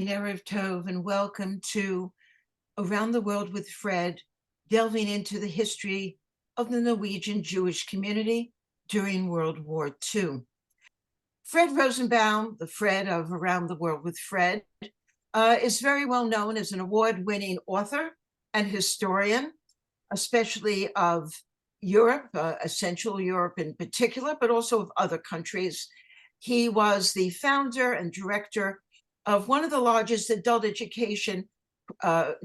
Erev Tov, and welcome to Around the World with Fred, delving into the history of the Norwegian Jewish community during World War II. Fred Rosenbaum, the Fred of Around the World with Fred, is very well known as an award-winning author and historian, especially of Europe, Central Europe in particular, but also of other countries. He was the founder and director of one of the largest adult education,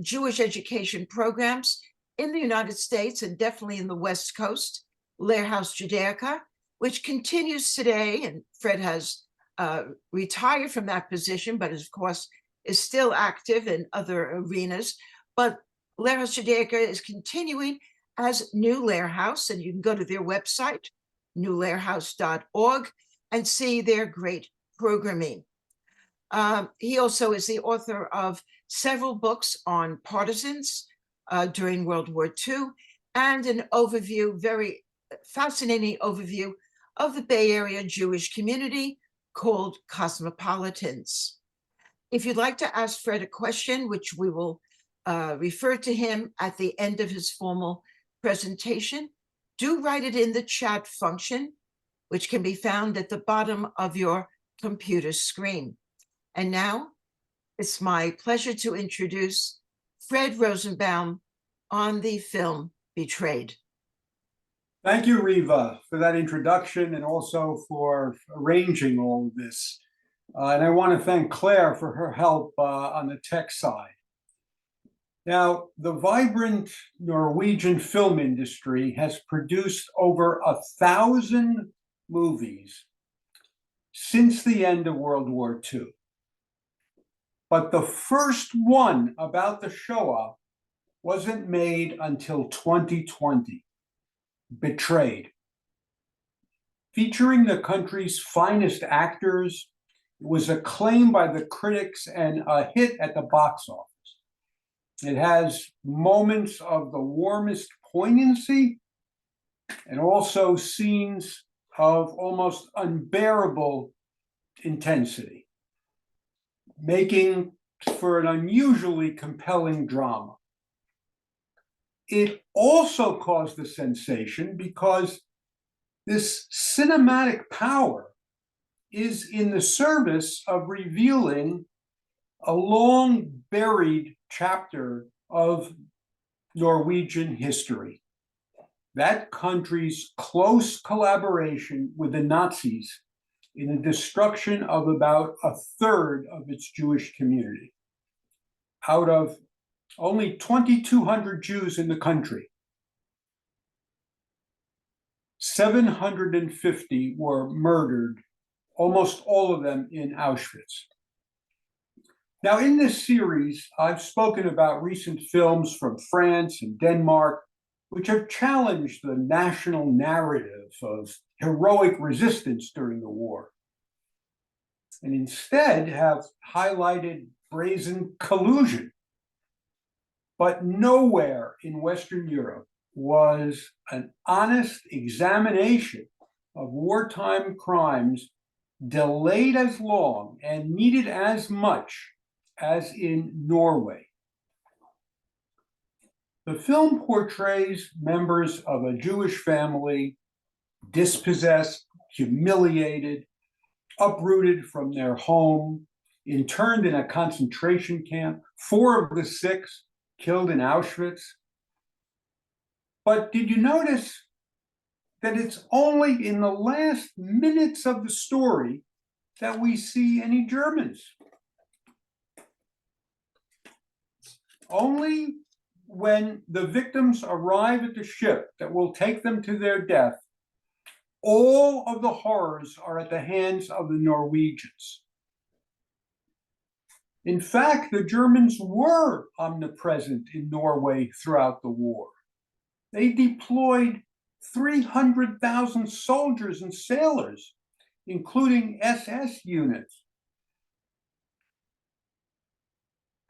Jewish education programs in the United States and definitely in the West Coast, Lehrhaus Judaica, which continues today. And Fred has retired from that position, but of course is still active in other arenas. But Lehrhaus Judaica is continuing as New Lehrhaus, and you can go to their website, newlehrhaus.org, and see their great programming. He also is the author of several books on partisans during World War II, and an overview, very fascinating overview of the Bay Area Jewish community called Cosmopolitans. If you'd like to ask Fred a question, which we will refer to him at the end of his formal presentation, do write it in the chat function, which can be found at the bottom of your computer screen. And now it's my pleasure to introduce Fred Rosenbaum on the film Betrayed. Thank you, Riva, for that introduction and also for arranging all of this. And I want to thank Claire for her help on the tech side. Now, the vibrant Norwegian film industry has produced over 1,000 movies since the end of World War II. But the first one about the Shoah wasn't made until 2020, Betrayed. Featuring the country's finest actors, it was acclaimed by the critics and a hit at the box office. It has moments of the warmest poignancy and also scenes of almost unbearable intensity, making for an unusually compelling drama. It also caused a sensation because this cinematic power is in the service of revealing a long buried chapter of Norwegian history. That country's close collaboration with the Nazis in the destruction of about 1/3 of its Jewish community. Out of only 2,200 Jews in the country, 750 were murdered, almost all of them in Auschwitz. Now, in this series, I've spoken about recent films from France and Denmark, which have challenged the national narrative of heroic resistance during the war, and instead have highlighted brazen collusion. But nowhere in Western Europe was an honest examination of wartime crimes delayed as long and needed as much as in Norway. The film portrays members of a Jewish family dispossessed, humiliated, uprooted from their home, interned in a concentration camp, 4 of the 6 killed in Auschwitz. But did you notice that it's only in the last minutes of the story that we see any Germans? Only when the victims arrive at the ship that will take them to their death, all of the horrors are at the hands of the Norwegians. In fact, the Germans were omnipresent in Norway throughout the war. They deployed 300,000 soldiers and sailors, including SS units,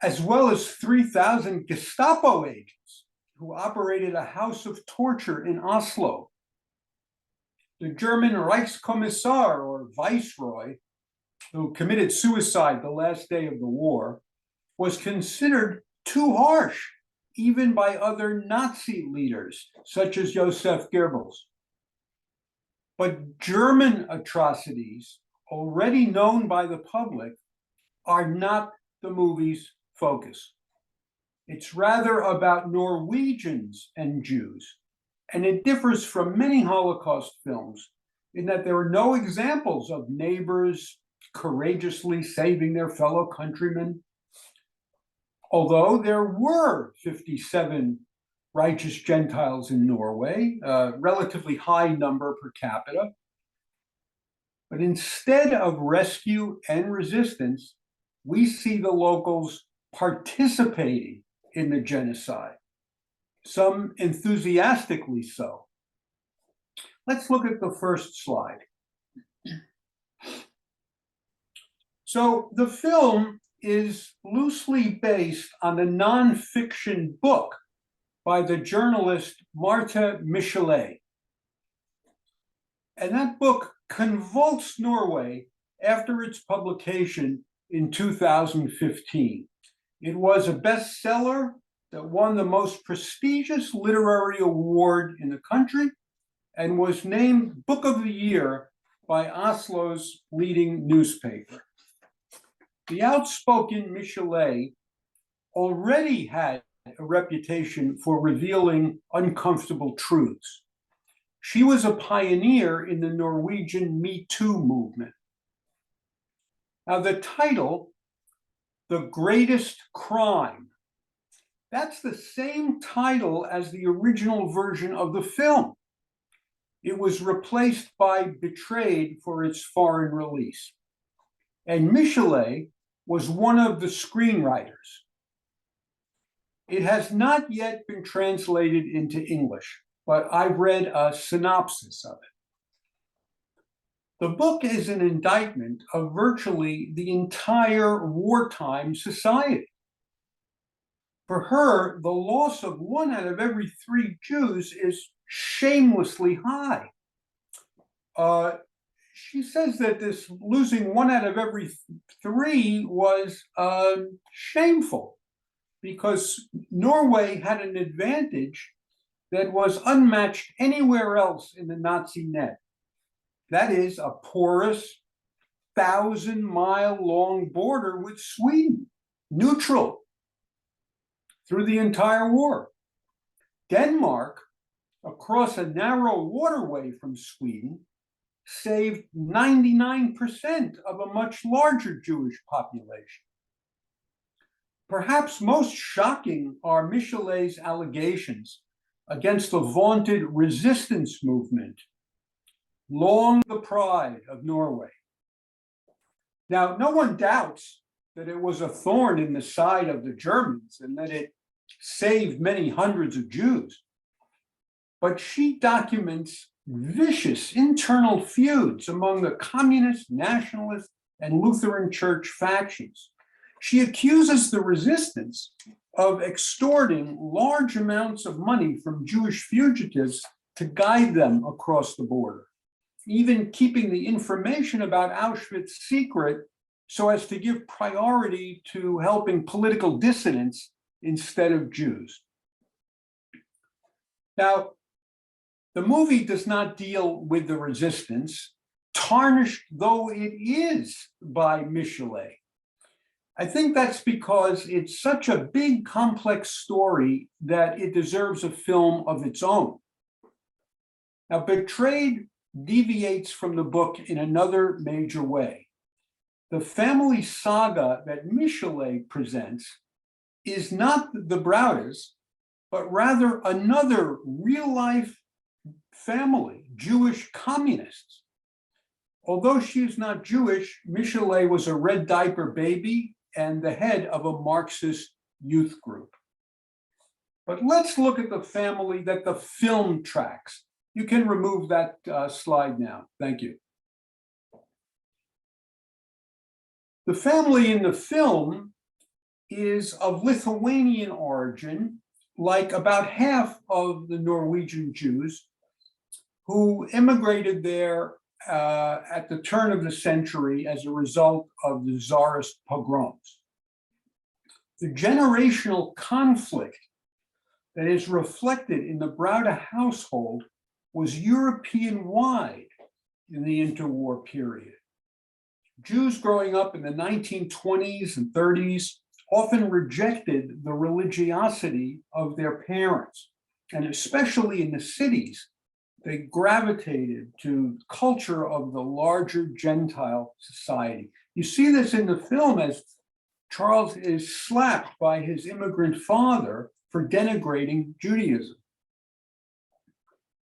as well as 3,000 Gestapo agents who operated a house of torture in Oslo. The German Reichskommissar, or viceroy, who committed suicide the last day of the war, was considered too harsh, even by other Nazi leaders, such as Joseph Goebbels. But German atrocities, already known by the public, are not the movie's focus. It's rather about Norwegians and Jews, and it differs from many Holocaust films in that there are no examples of neighbors courageously saving their fellow countrymen, although there were 57 righteous Gentiles in Norway, a relatively high number per capita. But instead of rescue and resistance, we see the locals participating in the genocide, some enthusiastically so. Let's look at the first slide. So the film is loosely based on a nonfiction book by the journalist Martha Michelet. And that book convulsed Norway after its publication in 2015. It was a bestseller that won the most prestigious literary award in the country and was named Book of the Year by Oslo's leading newspaper. The outspoken Michelet already had a reputation for revealing uncomfortable truths. She was a pioneer in the Norwegian Me Too movement. Now, the title, The Greatest Crime, that's the same title as the original version of the film. It was replaced by Betrayed for its foreign release. And Michelet was one of the screenwriters. It has not yet been translated into English, but I've read a synopsis of it. The book is an indictment of virtually the entire wartime society. For her, the loss of 1 out of every 3 Jews is shamelessly high. She says that this losing 1 out of every 3 was shameful because Norway had an advantage that was unmatched anywhere else in the Nazi net. That is a porous, 1,000-mile-long border with Sweden, neutral through the entire war. Denmark, across a narrow waterway from Sweden, saved 99% of a much larger Jewish population. Perhaps most shocking are Michelet's allegations against the vaunted resistance movement, long the pride of Norway. Now, no one doubts that it was a thorn in the side of the Germans and that it saved many hundreds of Jews. But she documents vicious internal feuds among the communist, nationalist, and Lutheran church factions. She accuses the resistance of extorting large amounts of money from Jewish fugitives to guide them across the border, even keeping the information about Auschwitz secret so as to give priority to helping political dissidents instead of Jews. Now, the movie does not deal with the resistance, tarnished though it is by Michelet. I think that's because it's such a big, complex story that it deserves a film of its own. Now, Betrayed deviates from the book in another major way. The family saga that Michelet presents is not the Braudes, but rather another real-life family, Jewish communists. Although she is not Jewish, Michelet was a red diaper baby and the head of a Marxist youth group. But let's look at the family that the film tracks. You can remove that slide now. Thank you. The family in the film is of Lithuanian origin, like about half of the Norwegian Jews who immigrated there at the turn of the century as a result of the Tsarist pogroms. The generational conflict that is reflected in the Browder household was European-wide in the interwar period. Jews growing up in the 1920s and 30s often rejected the religiosity of their parents, and especially in the cities, they gravitated to culture of the larger Gentile society. You see this in the film as Charles is slapped by his immigrant father for denigrating Judaism.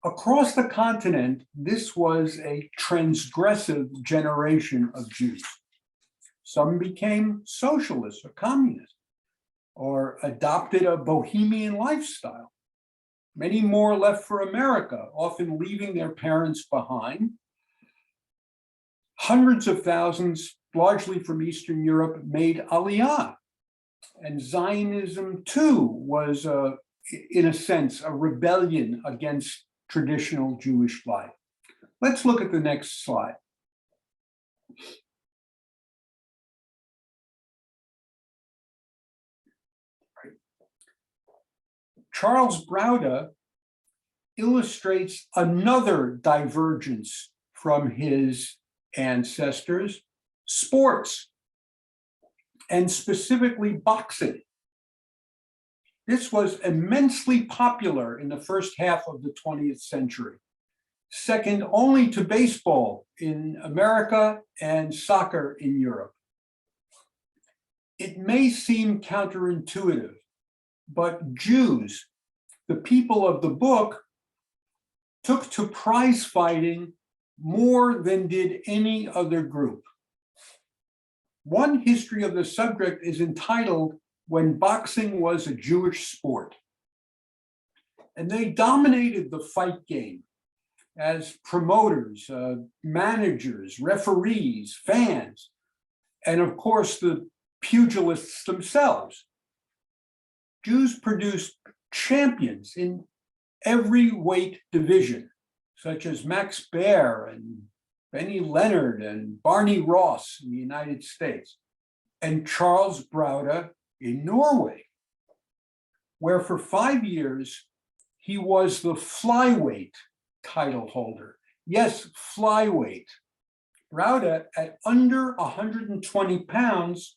Across the continent, this was a transgressive generation of Jews. Some became socialists or communists, or adopted a bohemian lifestyle. Many more left for America, often leaving their parents behind. Hundreds of thousands, largely from Eastern Europe, made Aliyah. And Zionism, too, was, in a sense, a rebellion against traditional Jewish life. Let's look at the next slide. Charles Browder illustrates another divergence from his ancestors: sports, and specifically boxing. This was immensely popular in the first half of the 20th century, second only to baseball in America and soccer in Europe. It may seem counterintuitive, but Jews, the people of the book, took to prize fighting more than did any other group. One history of the subject is entitled "When Boxing Was a Jewish Sport." And they dominated the fight game as promoters, managers, referees, fans, and of course the pugilists themselves. Jews produced champions in every weight division, such as Max Baer and Benny Leonard and Barney Ross in the United States, and Charles Browder in Norway, where for 5 years he was the flyweight title holder. Yes, flyweight. Browder, at under 120 pounds,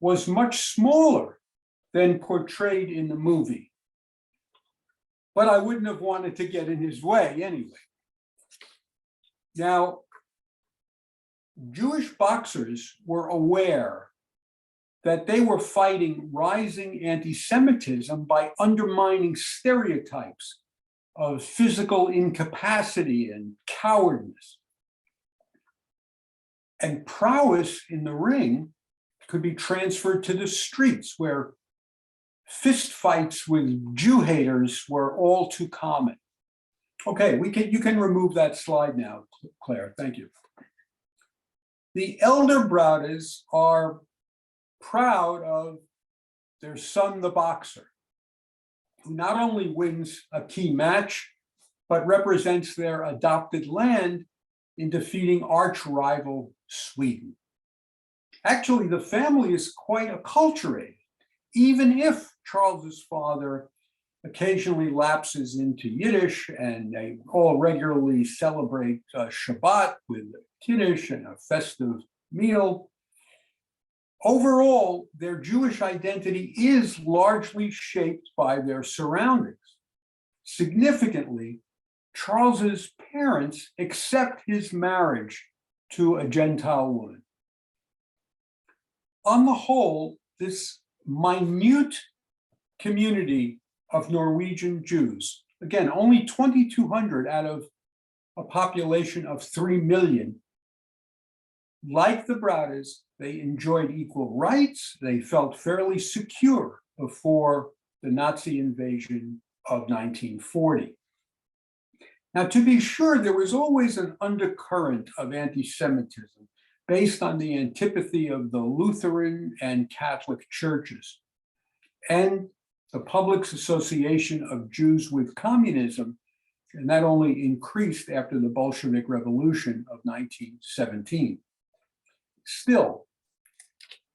was much smaller than portrayed in the movie. But I wouldn't have wanted to get in his way anyway. Now, Jewish boxers were aware that they were fighting rising anti-Semitism by undermining stereotypes of physical incapacity and cowardice. And prowess in the ring could be transferred to the streets, where fistfights with Jew haters were all too common. Okay, you can remove that slide now, Claire. Thank you. The elder Browders are proud of their son, the boxer, who not only wins a key match, but represents their adopted land in defeating arch rival Sweden. Actually, the family is quite acculturated, even if Charles's father occasionally lapses into Yiddish, and they all regularly celebrate Shabbat with Kiddush and a festive meal. Overall, their Jewish identity is largely shaped by their surroundings. Significantly, Charles's parents accept his marriage to a Gentile woman. On the whole, this minute community of Norwegian Jews, again, only 2,200 out of a population of 3 million, like the Browders, they enjoyed equal rights. They felt fairly secure before the Nazi invasion of 1940. Now, to be sure, there was always an undercurrent of anti-Semitism based on the antipathy of the Lutheran and Catholic churches. And the public's association of Jews with communism, and that only increased after the Bolshevik Revolution of 1917. Still,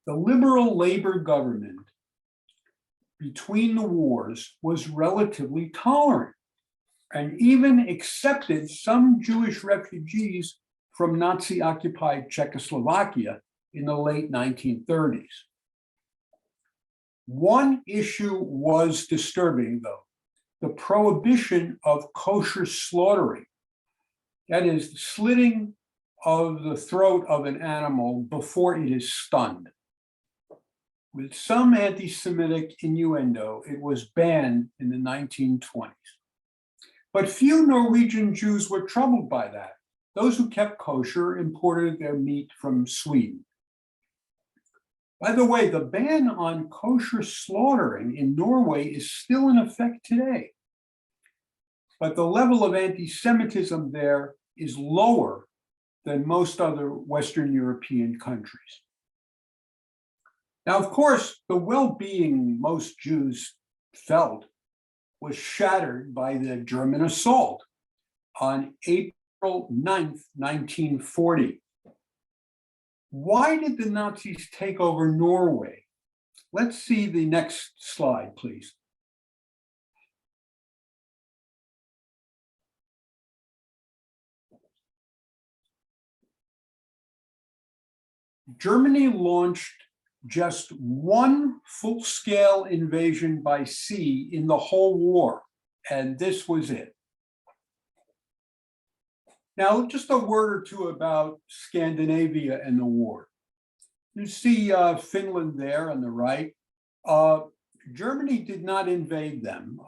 the liberal labor government between the wars was relatively tolerant and even accepted some Jewish refugees from Nazi-occupied Czechoslovakia in the late 1930s. One issue was disturbing, though, the prohibition of kosher slaughtering. That is, slitting of the throat of an animal before it is stunned. With some anti-Semitic innuendo, it was banned in the 1920s. But few Norwegian Jews were troubled by that. Those who kept kosher imported their meat from Sweden. By the way, the ban on kosher slaughtering in Norway is still in effect today. But the level of anti-Semitism there is lower than most other Western European countries. Now, of course, the well-being most Jews felt was shattered by the German assault on April 9th, 1940. Why did the Nazis take over Norway? Let's see the next slide, please. Germany launched just one full-scale invasion by sea in the whole war, and this was it. Now, just a word or two about Scandinavia and the war. You see Finland there on the right. Germany did not invade them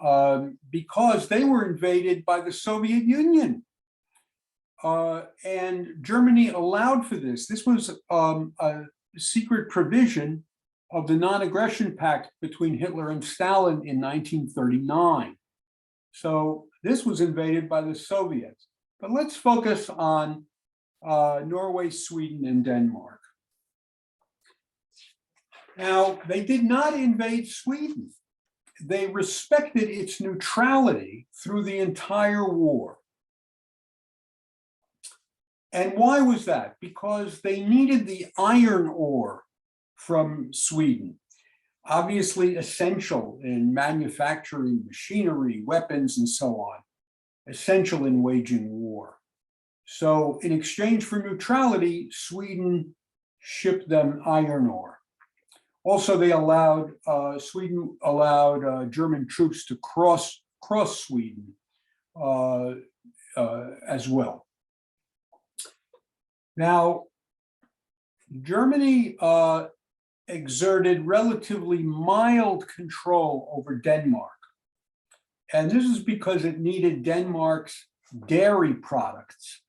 because they were invaded by the Soviet Union. And Germany allowed for this. This was a secret provision of the non-aggression pact between Hitler and Stalin in 1939. So this was invaded by the Soviets. But let's focus on Norway, Sweden, and Denmark. Now, they did not invade Sweden. They respected its neutrality through the entire war. And why was that? Because they needed the iron ore from Sweden, obviously essential in manufacturing machinery, weapons, and so on, essential in waging war. So in exchange for neutrality, Sweden shipped them iron ore. Also, Sweden allowed German troops to cross Sweden as well. Now, Germany exerted relatively mild control over Denmark. And this is because it needed Denmark's dairy products.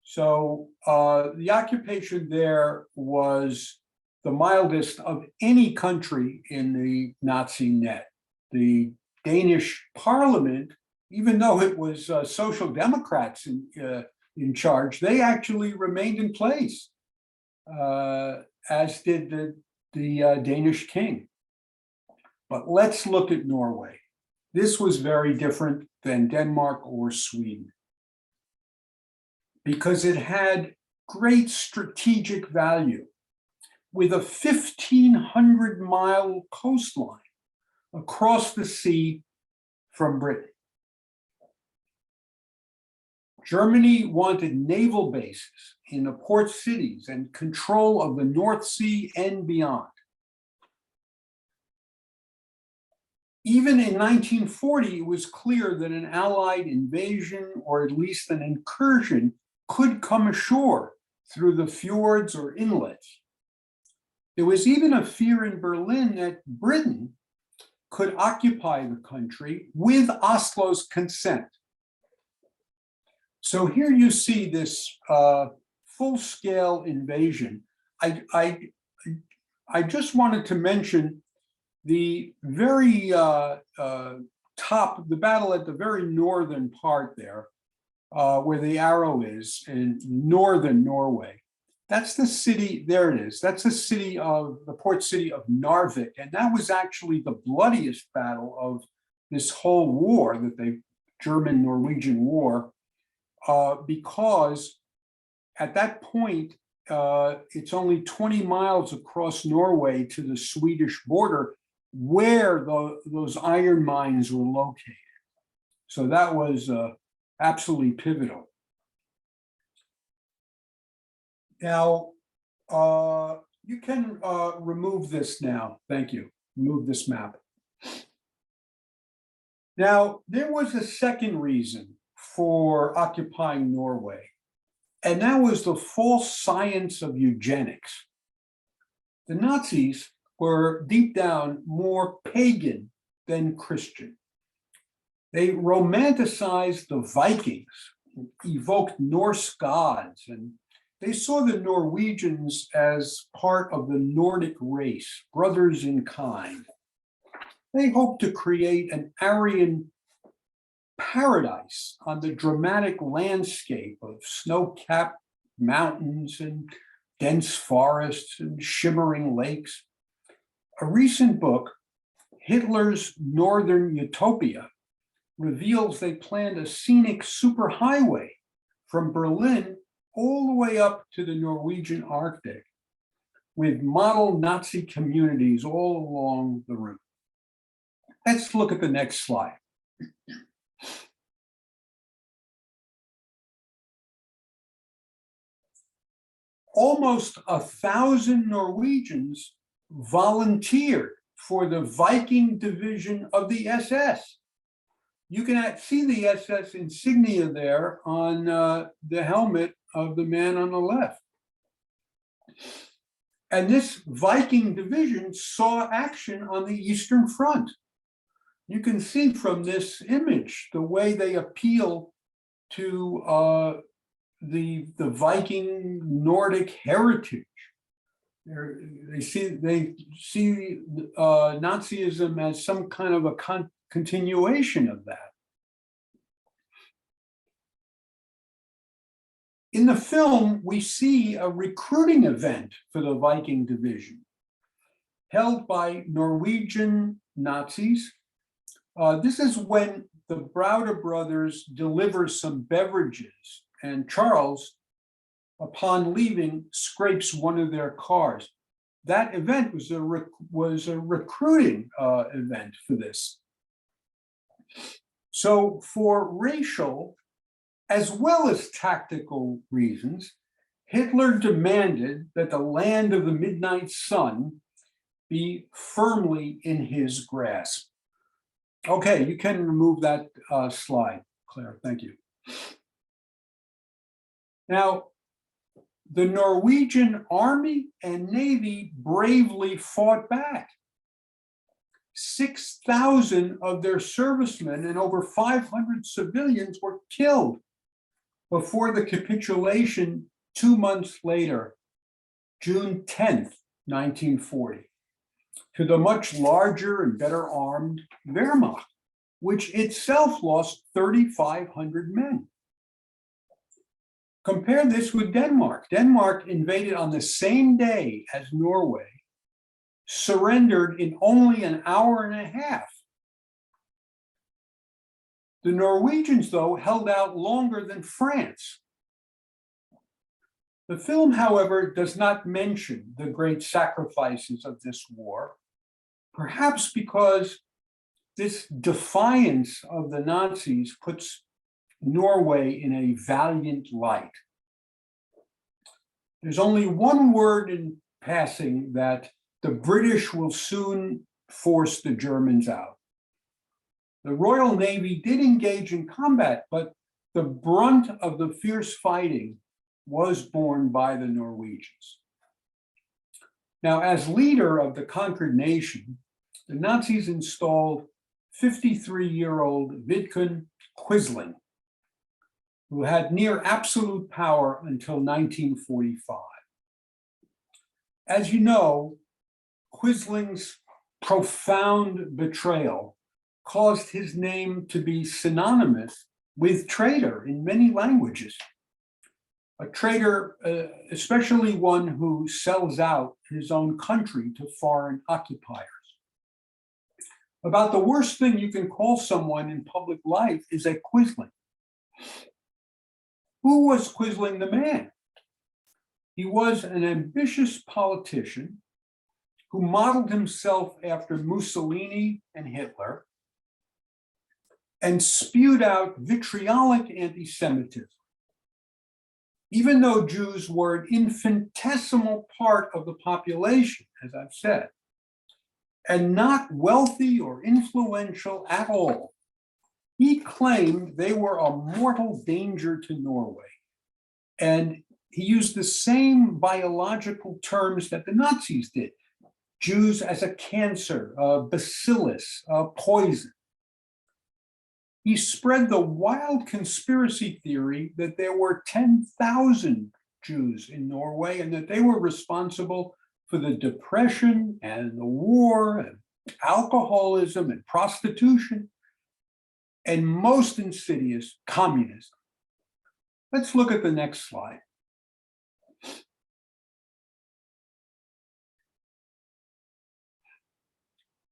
So the occupation there was the mildest of any country in the Nazi net. The Danish parliament, even though it was social democrats in charge, they actually remained in place, as did the Danish king. But let's look at Norway. This was very different than Denmark or Sweden because it had great strategic value with a 1,500-mile coastline across the sea from Britain. Germany wanted naval bases in the port cities and control of the North Sea and beyond. Even in 1940, it was clear that an Allied invasion, or at least an incursion, could come ashore through the fjords or inlets. There was even a fear in Berlin that Britain could occupy the country with Oslo's consent. So here you see this full-scale invasion. I just wanted to mention the very top, the battle at the very northern part there, where the arrow is in northern Norway. That's the city, there it is. That's the port city of Narvik. And that was actually the bloodiest battle of this whole war, German-Norwegian war, because at that point, it's only 20 miles across Norway to the Swedish border where those iron mines were located. So that was absolutely pivotal. Now, you can remove this now. Thank you. Remove this map. Now, there was a second reason for occupying Norway, and that was the false science of eugenics. The Nazis were deep down more pagan than Christian. They romanticized the Vikings, evoked Norse gods, and they saw the Norwegians as part of the Nordic race, brothers in kind. They hoped to create an Aryan paradise on the dramatic landscape of snow-capped mountains and dense forests and shimmering lakes. A recent book, Hitler's Northern Utopia, reveals they planned a scenic superhighway from Berlin all the way up to the Norwegian Arctic, with model Nazi communities all along the route. Let's look at the next slide. Almost 1,000 Norwegians volunteered for the Viking division of the SS. You can see the SS insignia there on the helmet of the man on the left. And this Viking division saw action on the Eastern Front. You can see from this image the way they appeal to the Viking Nordic heritage. They see Nazism as some kind of a continuation of that. In the film, we see a recruiting event for the Viking division held by Norwegian Nazis. This is when the Browder brothers deliver some beverages, and Charles, upon leaving, scrapes one of their cars. That event was a recruiting event for this. So for racial as well as tactical reasons, Hitler demanded that the land of the midnight sun be firmly in his grasp. Okay, you can remove that slide, Claire, thank you. Now, the Norwegian Army and Navy bravely fought back. 6,000 of their servicemen and over 500 civilians were killed before the capitulation 2 months later, June 10th, 1940, to the much larger and better armed Wehrmacht, which itself lost 3,500 men. Compare this with Denmark. Denmark invaded on the same day as Norway, surrendered in only an hour and a half. The Norwegians, though, held out longer than France. The film, however, does not mention the great sacrifices of this war, perhaps because this defiance of the Nazis puts Norway in a valiant light. There's only one word in passing that the British will soon force the Germans out. The Royal Navy did engage in combat, but the brunt of the fierce fighting was borne by the Norwegians. Now, as leader of the conquered nation, the Nazis installed 53-year-old Vidkun Quisling, who had near absolute power until 1945. As you know, Quisling's profound betrayal caused his name to be synonymous with traitor in many languages. a traitor, especially one who sells out his own country to foreign occupiers. About the worst thing you can call someone in public life is a quisling. Who was Quisling the man? He was an ambitious politician who modeled himself after Mussolini and Hitler and spewed out vitriolic anti-Semitism. Even though Jews were an infinitesimal part of the population, as I've said, and not wealthy or influential at all, he claimed they were a mortal danger to Norway. And he used the same biological terms that the Nazis did. Jews as a cancer, a bacillus, a poison. He spread the wild conspiracy theory that there were 10,000 Jews in Norway and that they were responsible for the depression and the war and alcoholism and prostitution and most insidious, communism. Let's look at the next slide.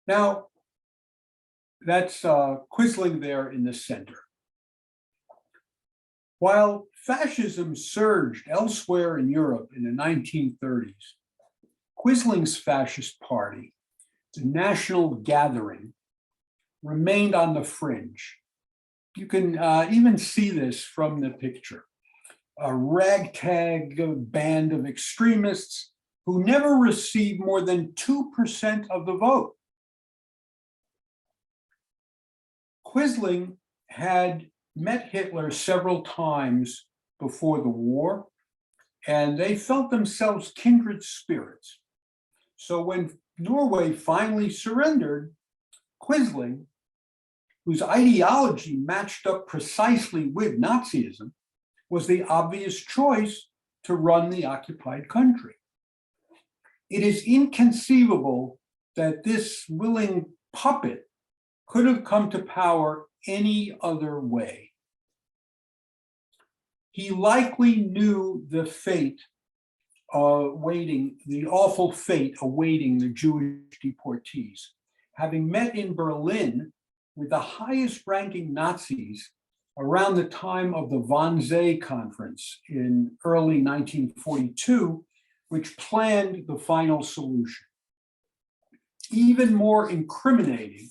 Now, that's Quisling there in the center. While fascism surged elsewhere in Europe in the 1930s, Quisling's fascist party, the National Gathering, remained on the fringe. You can even see this from the picture. A ragtag band of extremists who never received more than 2% of the vote. Quisling had met Hitler several times before the war, and they felt themselves kindred spirits. So when Norway finally surrendered, Quisling, whose ideology matched up precisely with Nazism, was the obvious choice to run the occupied country. It is inconceivable that this willing puppet could have come to power any other way. He likely knew the fate the awful fate awaiting the Jewish deportees. Having met in Berlin with the highest ranking Nazis around the time of the Wannsee Conference in early 1942, which planned the final solution. Even more incriminating,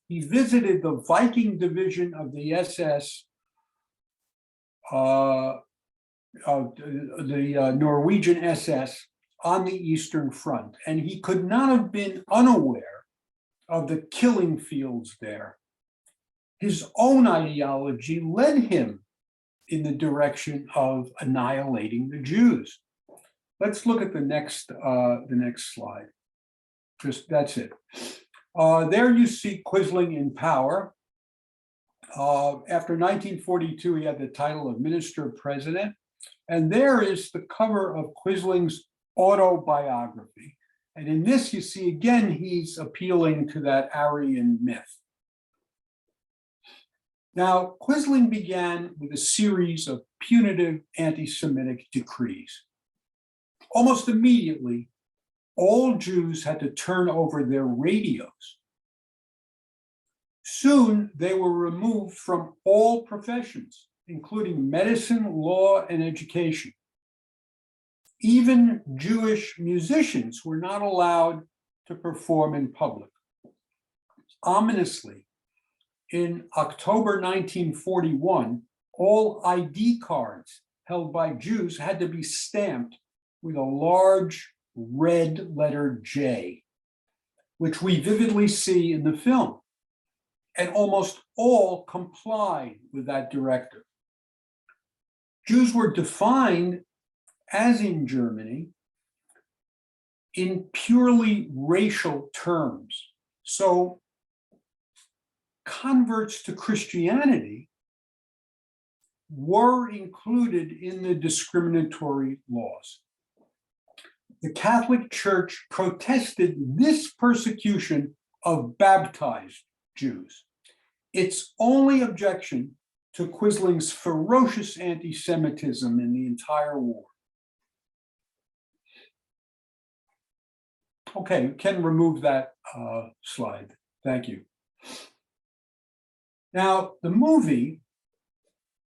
he visited the Viking division of the SS, of the Norwegian SS on the Eastern Front, and he could not have been unaware of the killing fields there. His own ideology led him in the direction of annihilating the Jews. Let's look at the next slide. Just that's it. There you see Quisling in power. After 1942, he had the title of Minister President. And there is the cover of Quisling's autobiography. And in this, you see, again, he's appealing to that Aryan myth. Now, Quisling began with a series of punitive anti-Semitic decrees. Almost immediately, all Jews had to turn over their radios. Soon, they were removed from all professions, including medicine, law, and education. Even Jewish musicians were not allowed to perform in public. Ominously, in October 1941, all ID cards held by Jews had to be stamped with a large red letter J, which we vividly see in the film. And almost all complied with that directive. Jews were defined, as in Germany, in purely racial terms. So converts to Christianity were included in the discriminatory laws. The Catholic Church protested this persecution of baptized Jews. Its only objection to Quisling's ferocious anti-Semitism in the entire war. Okay, you can remove that slide. Thank you. Now, the movie,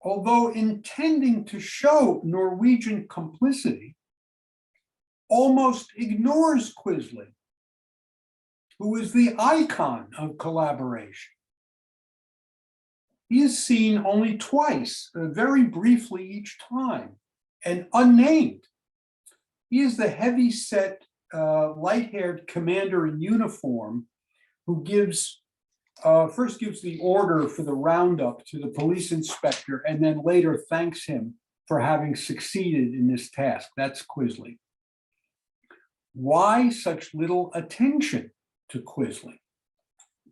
although intending to show Norwegian complicity, almost ignores Quisling, who is the icon of collaboration. He is seen only twice, very briefly each time, and unnamed. He is the heavy-set, light-haired commander in uniform who first gives the order for the roundup to the police inspector and then later thanks him for having succeeded in this task. That's Quisling. Why such little attention to Quisling?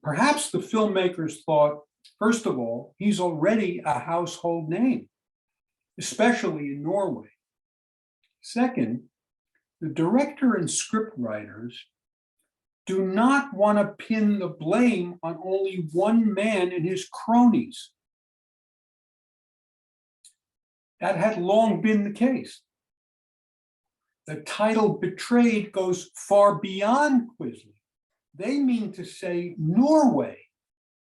Perhaps the filmmakers thought, first of all, he's already a household name, especially in Norway. Second, the director and scriptwriters do not want to pin the blame on only one man and his cronies. That had long been the case. The title Betrayed goes far beyond Quisling. They mean to say Norway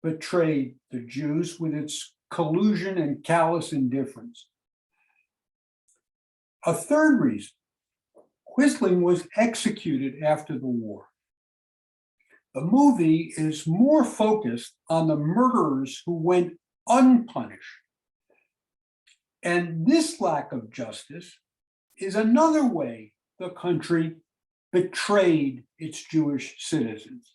betrayed the Jews with its collusion and callous indifference. A third reason, Quisling was executed after the war. The movie is more focused on the murderers who went unpunished. And this lack of justice is another way the country betrayed its Jewish citizens.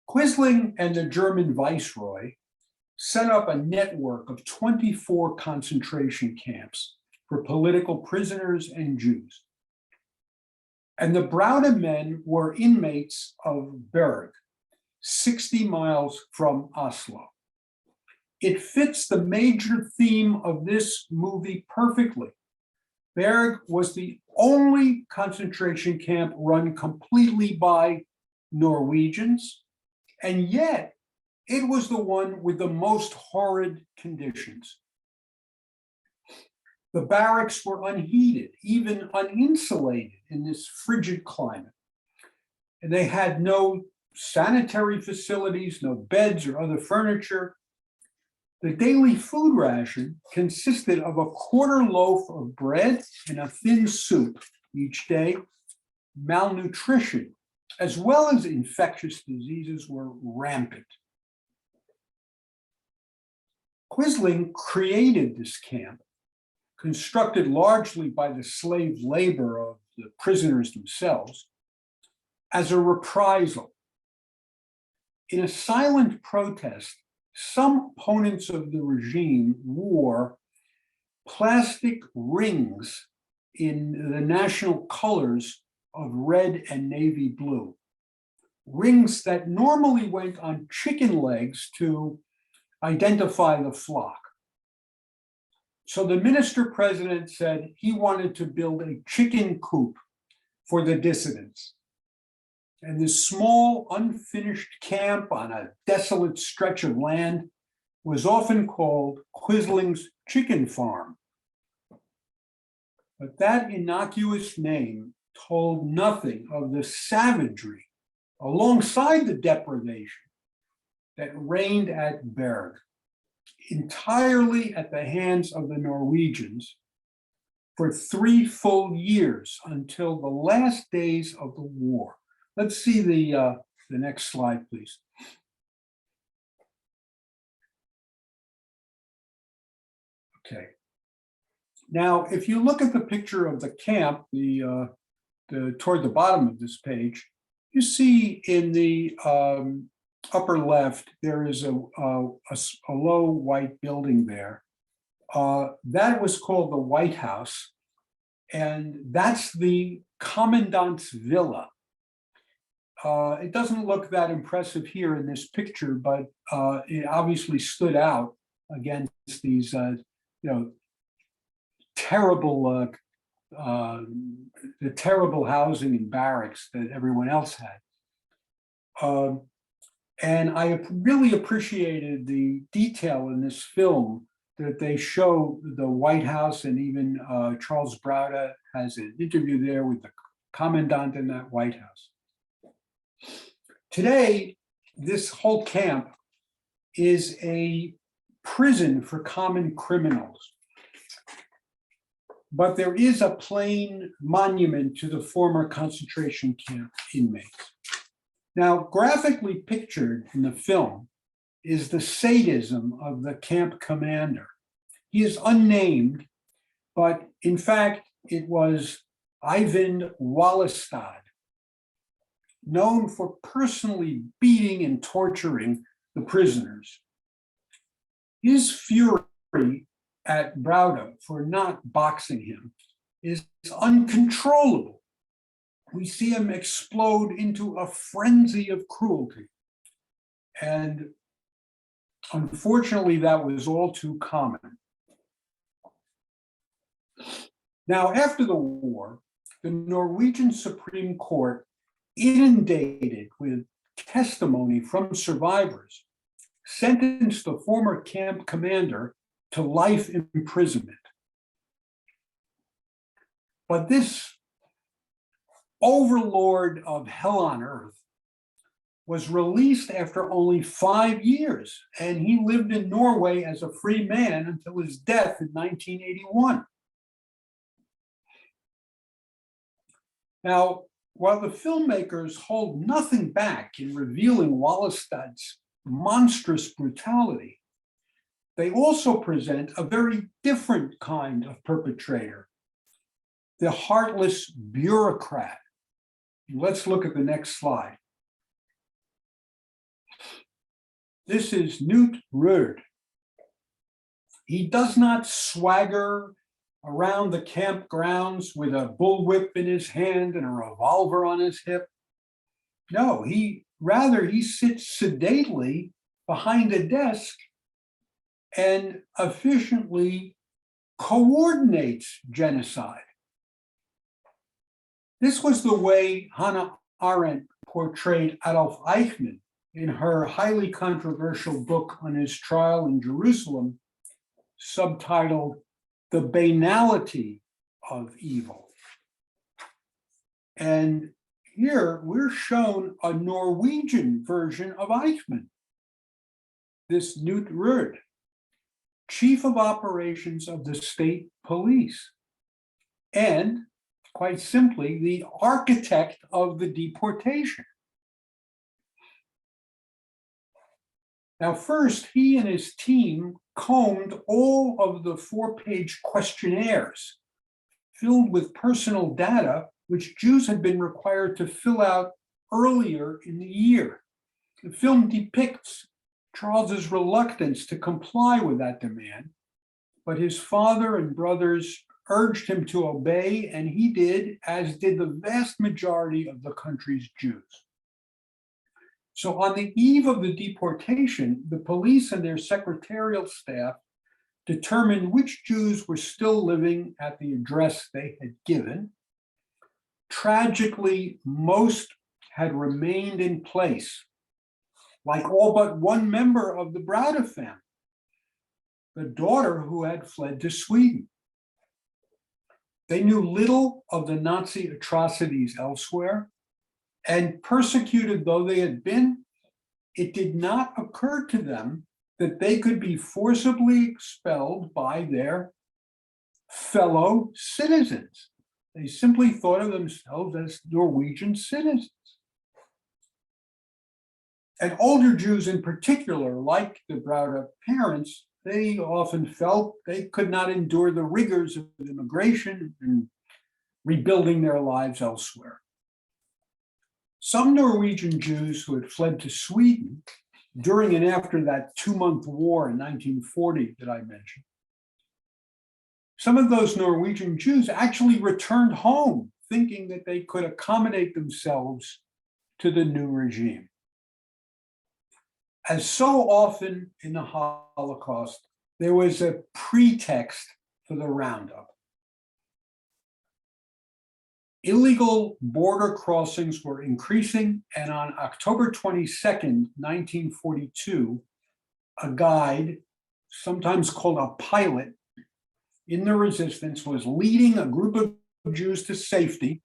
Quisling and the German viceroy set up a network of 24 concentration camps for political prisoners and Jews. And the Browne men were inmates of Berg, 60 miles from Oslo. It fits the major theme of this movie perfectly. Berg was the only concentration camp run completely by Norwegians, and yet it was the one with the most horrid conditions. The barracks were unheated, even uninsulated in this frigid climate. And they had no sanitary facilities, no beds or other furniture. The daily food ration consisted of a quarter loaf of bread and a thin soup each day. Malnutrition, as well as infectious diseases, were rampant. Quisling created this camp, constructed largely by the slave labor of the prisoners themselves, as a reprisal. In a silent protest, some opponents of the regime wore plastic rings in the national colors of red and navy blue, rings that normally went on chicken legs to identify the flock. So the minister president said he wanted to build a chicken coop for the dissidents. And this small, unfinished camp on a desolate stretch of land was often called Quisling's Chicken Farm. But that innocuous name told nothing of the savagery alongside the deprivation that reigned at Berg, entirely at the hands of the Norwegians for 3 full years until the last days of the war. Let's see the next slide, please. Okay. Now, if you look at the picture of the camp, toward the bottom of this page, you see in the upper left, there is a low white building there. That was called the White House, and that's the commandant's villa. It doesn't look that impressive here in this picture, but it obviously stood out against these, terrible, the terrible housing and barracks that everyone else had. And I really appreciated the detail in this film that they show the White House, and even Charles Browder has an interview there with the commandant in that White House. Today, this whole camp is a prison for common criminals. But there is a plain monument to the former concentration camp inmates. Now, graphically pictured in the film is the sadism of the camp commander. He is unnamed, but in fact, it was Ivan Wallestad, known for personally beating and torturing the prisoners. His fury at Browder for not boxing him is uncontrollable. We see him explode into a frenzy of cruelty. And unfortunately, that was all too common. Now, after the war, the Norwegian Supreme Court, inundated with testimony from survivors, sentenced the former camp commander to life imprisonment. But this overlord of hell on earth was released after only 5 years, and he lived in Norway as a free man until his death in 1981. Now, while the filmmakers hold nothing back in revealing Wallestad's monstrous brutality, they also present a very different kind of perpetrator, the heartless bureaucrat. Let's look at the next slide. This is Knut Rød. He does not swagger around the campgrounds with a bullwhip in his hand and a revolver on his hip. No, he sits sedately behind a desk and efficiently coordinates genocide. This was the way Hannah Arendt portrayed Adolf Eichmann in her highly controversial book on his trial in Jerusalem, subtitled The Banality of Evil. And here we're shown a Norwegian version of Eichmann, this Knut Rød, chief of operations of the state police, and quite simply, the architect of the deportation. Now, first, he and his team combed all of the 4-page questionnaires filled with personal data which Jews had been required to fill out earlier in the year. The film depicts Charles's reluctance to comply with that demand, but his father and brothers urged him to obey, and he did, as did the vast majority of the country's Jews. So on the eve of the deportation, the police and their secretarial staff determined which Jews were still living at the address they had given. Tragically, most had remained in place, like all but one member of the Browder family, the daughter who had fled to Sweden. They knew little of the Nazi atrocities elsewhere, and persecuted though they had been, it did not occur to them that they could be forcibly expelled by their fellow citizens. They simply thought of themselves as Norwegian citizens. And older Jews in particular, like the Browder parents, they often felt they could not endure the rigors of immigration and rebuilding their lives elsewhere. Some Norwegian Jews who had fled to Sweden during and after that 2-month war in 1940 that I mentioned, some of those Norwegian Jews actually returned home thinking that they could accommodate themselves to the new regime. As so often in the Holocaust, there was a pretext for the roundup. illegal border crossings were increasing, and on October 22nd, 1942, a guide, sometimes called a pilot, in the resistance was leading a group of Jews to safety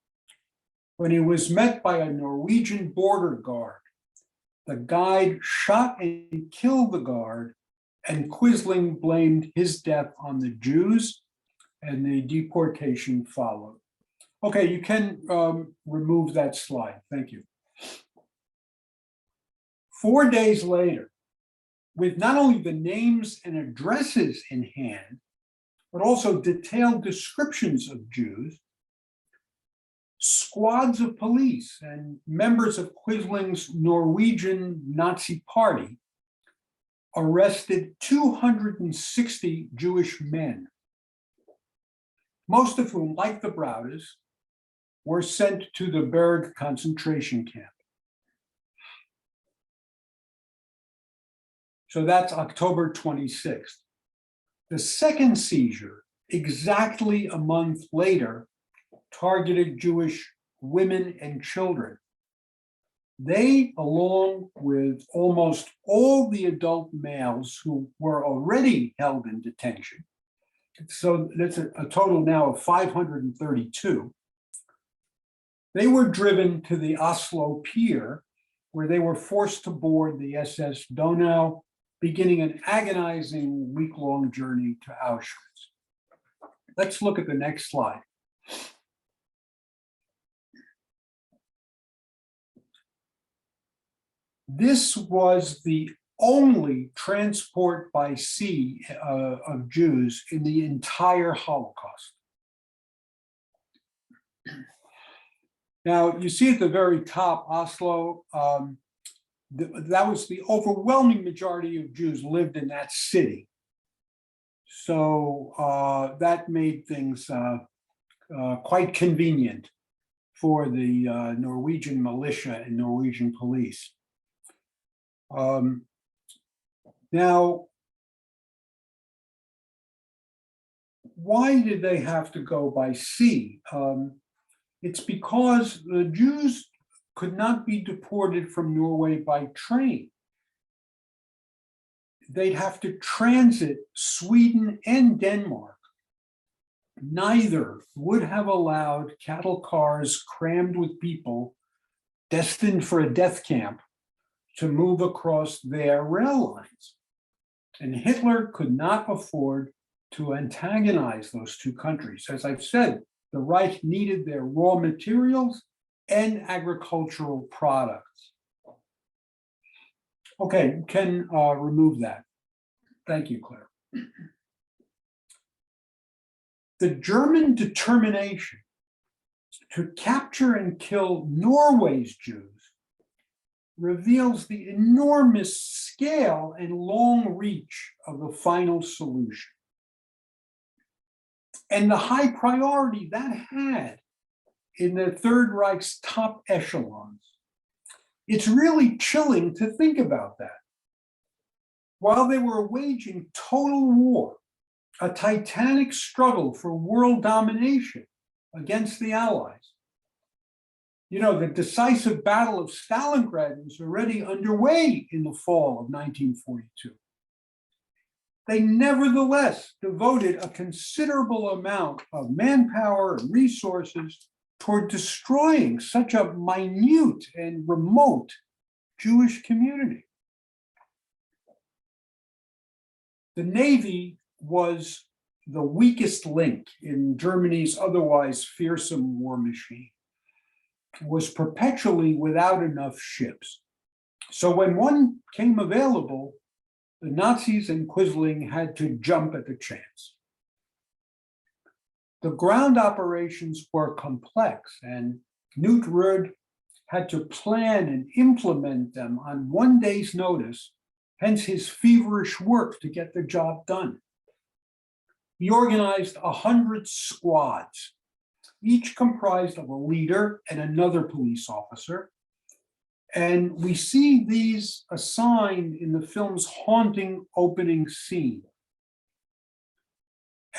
when he was met by a Norwegian border guard. The guide shot and killed the guard, and Quisling blamed his death on the Jews, and the deportation followed. Okay, you can remove that slide. Thank you. 4 days later, with not only the names and addresses in hand, but also detailed descriptions of Jews, squads of police and members of Quisling's Norwegian Nazi Party arrested 260 Jewish men, most of whom, like the Browders, were sent to the Berg concentration camp. So that's October 26th. The second seizure, exactly a month later, targeted Jewish women and children. They, along with almost all the adult males who were already held in detention, so that's a total now of 532, they were driven to the Oslo pier, where they were forced to board the SS Donau, beginning an agonizing week-long journey to Auschwitz. Let's look at the next slide. This was the only transport by sea of Jews in the entire Holocaust. Now, you see at the very top, Oslo, that was the overwhelming majority of Jews lived in that city. So that made things quite convenient for the Norwegian militia and Norwegian police. Now, why did they have to go by sea? It's because the Jews could not be deported from Norway by train. They'd have to transit Sweden and Denmark. Neither would have allowed cattle cars crammed with people destined for a death camp to move across their rail lines. And Hitler could not afford to antagonize those two countries. As I've said, the Reich needed their raw materials and agricultural products. Okay, you can remove that. Thank you, Claire. The German determination to capture and kill Norway's Jews reveals the enormous scale and long reach of the final solution, and the high priority that had in the Third Reich's top echelons. It's really chilling to think about that. While they were waging total war, a titanic struggle for world domination against the Allies, you know, the decisive Battle of Stalingrad was already underway in the fall of 1942. They nevertheless devoted a considerable amount of manpower and resources toward destroying such a minute and remote Jewish community. The Navy was the weakest link in Germany's otherwise fearsome war machine. It was perpetually without enough ships. So when one came available, the Nazis and Quisling had to jump at the chance. The ground operations were complex, and Knut Roed had to plan and implement them on one day's notice, hence his feverish work to get the job done. He organized 100 squads, each comprised of a leader and another police officer. And we see these assigned in the film's haunting opening scene.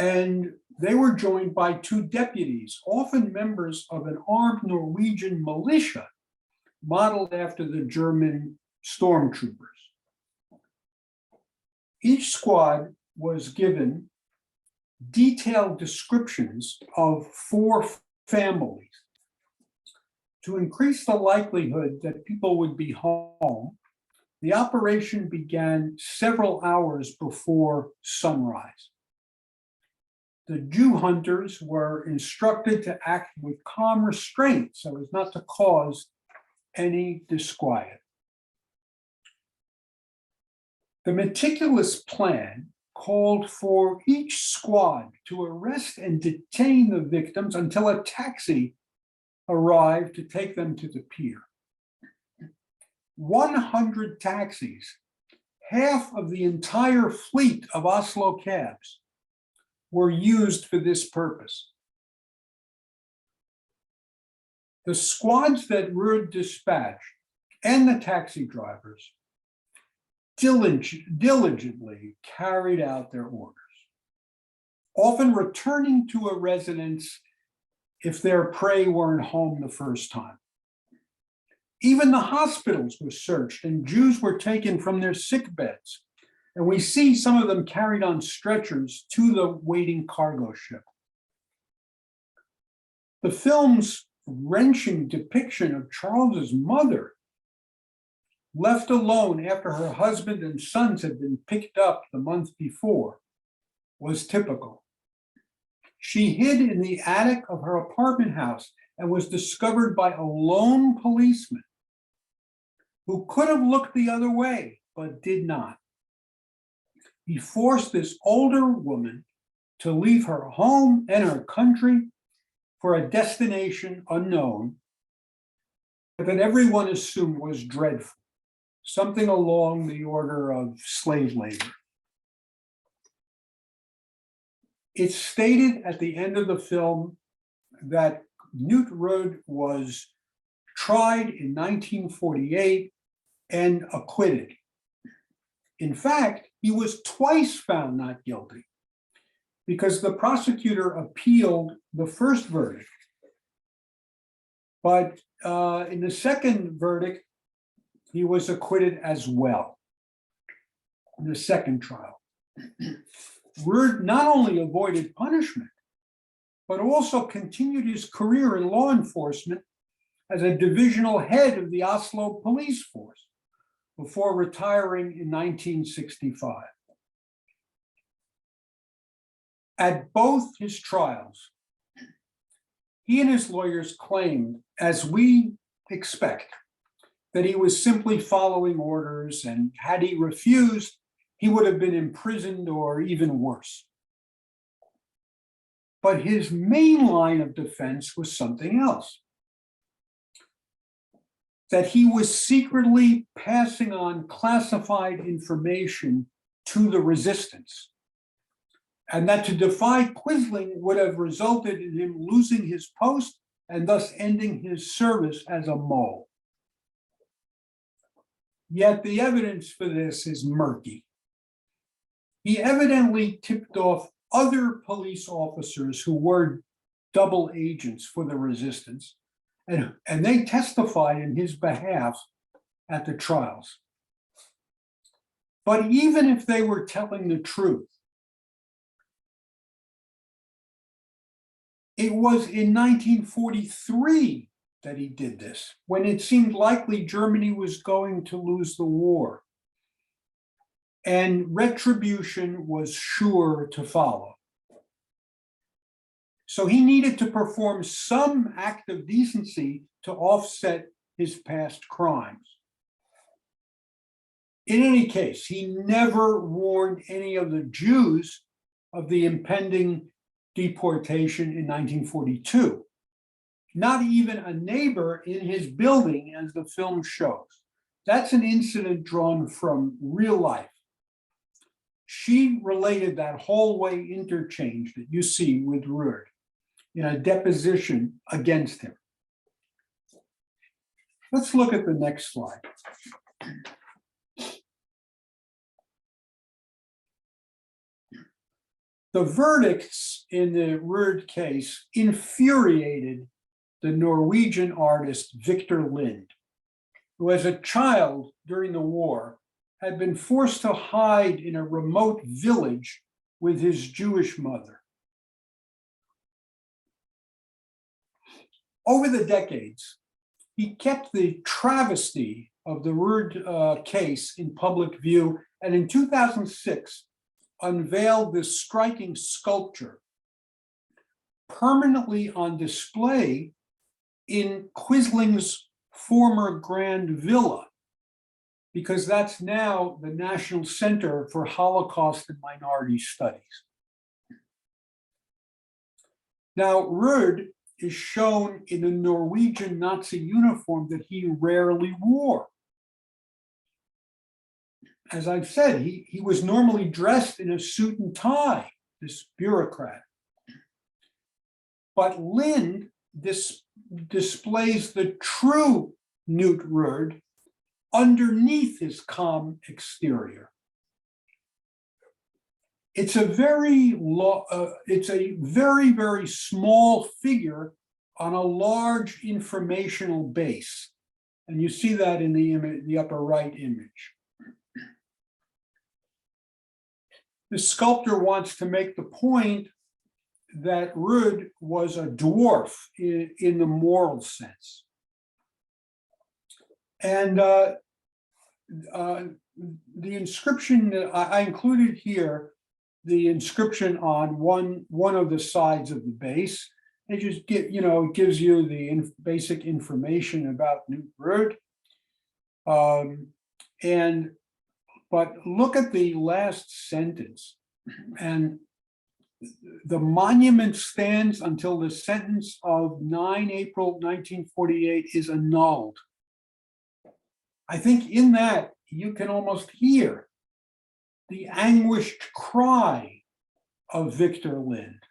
And they were joined by two deputies, often members of an armed Norwegian militia, modeled after the German stormtroopers. Each squad was given detailed descriptions of 4 families to increase the likelihood that people would be home. The operation began several hours before sunrise. The Jew hunters were instructed to act with calm restraint so as not to cause any disquiet. The meticulous plan called for each squad to arrest and detain the victims until a taxi arrived to take them to the pier. 100 taxis, half of the entire fleet of Oslo cabs, were used for this purpose. The squads that Ruud dispatched and the taxi drivers diligently carried out their orders, often returning to a residence if their prey weren't home the first time. Even the hospitals were searched and Jews were taken from their sick beds. And we see some of them carried on stretchers to the waiting cargo ship. The film's wrenching depiction of Charles's mother, left alone after her husband and sons had been picked up the month before, was typical. She hid in the attic of her apartment house and was discovered by a lone policeman who could have looked the other way, but did not. He forced this older woman to leave her home and her country for a destination unknown, but that everyone assumed was dreadful, something along the order of slave labor. It's stated at the end of the film that Knut Ruud was tried in 1948 and acquitted. In fact, he was twice found not guilty because the prosecutor appealed the first verdict. But in the second verdict, he was acquitted as well in the second trial. Ruud not only avoided punishment, but also continued his career in law enforcement as a divisional head of the Oslo police force before retiring in 1965. At both his trials, he and his lawyers claimed, as we expect, that he was simply following orders, and had he refused, he would have been imprisoned or even worse. But his main line of defense was something else. That he was secretly passing on classified information to the resistance, and that to defy Quisling would have resulted in him losing his post and thus ending his service as a mole. Yet the evidence for this is murky. He evidently tipped off other police officers who were double agents for the resistance, and they testified in his behalf at the trials. But even if they were telling the truth, it was in 1943 that he did this, when it seemed likely Germany was going to lose the war, and retribution was sure to follow. So he needed to perform some act of decency to offset his past crimes. In any case, he never warned any of the Jews of the impending deportation in 1942. Not even a neighbor in his building, as the film shows. That's an incident drawn from real life. She related that hallway interchange that you see with Ruud in a deposition against him. Let's look at the next slide. The verdicts in the Ruud case infuriated the Norwegian artist Victor Lind, who as a child during the war had been forced to hide in a remote village with his Jewish mother. Over the decades, he kept the travesty of the Ruud case in public view, and in 2006, unveiled this striking sculpture permanently on display in Quisling's former Grand Villa, because that's now the National Center for Holocaust and Minority Studies. Now, Ruud is shown in a Norwegian Nazi uniform that he rarely wore. As I've said, he was normally dressed in a suit and tie, this bureaucrat. But Lind displays the true Knut Ruud underneath his calm exterior. It's a very very small figure on a large informational base, and you see that in the upper right image. The sculptor wants to make the point that Ruud was a dwarf in the moral sense. And the inscription that I included here, the inscription on one of the sides of the base, it just gives you the basic information about Knut Ruud. But look at the last sentence, and the monument stands until the sentence of 9 April 1948 is annulled. I think in that you can almost hear the anguished cry of Victor Lind.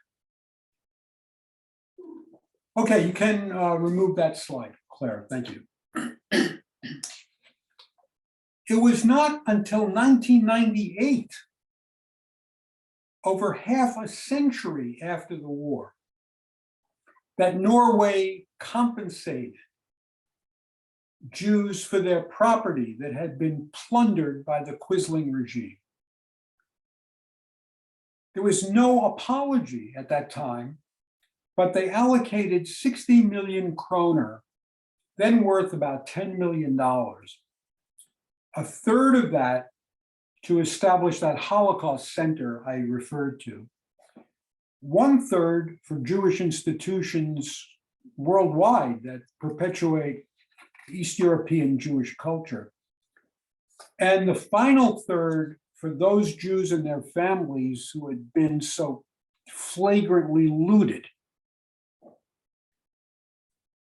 Okay, you can remove that slide, Claire, thank you. It was not until 1998, over half a century after the war, that Norway compensated Jews for their property that had been plundered by the Quisling regime. There was no apology at that time, but they allocated 60 million kroner, then worth about $10 million. A third of that to establish that Holocaust center I referred to. 1/3 for Jewish institutions worldwide that perpetuate East European Jewish culture. And the final third for those Jews and their families who had been so flagrantly looted.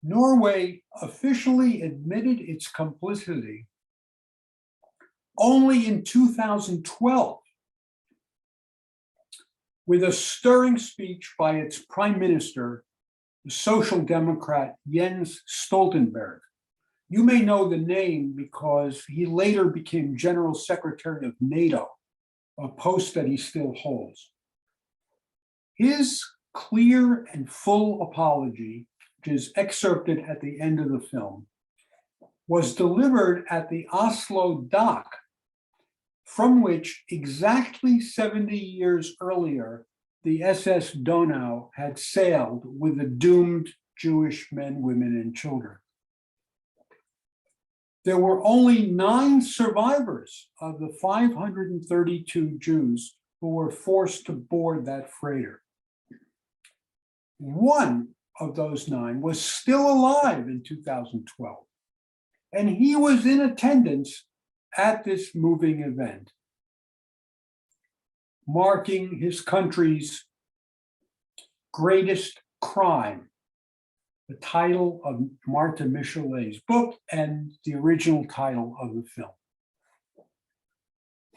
Norway officially admitted its complicity only in 2012, with a stirring speech by its prime minister, the Social Democrat Jens Stoltenberg. You may know the name because he later became General Secretary of NATO, a post that he still holds. His clear and full apology, which is excerpted at the end of the film, was delivered at the Oslo dock, from which exactly 70 years earlier, the SS Donau had sailed with the doomed Jewish men, women, and children. There were only 9 survivors of the 532 Jews who were forced to board that freighter. One of those 9 was still alive in 2012, and he was in attendance at this moving event, marking his country's greatest crime, the title of Martha Michelet's book and the original title of the film.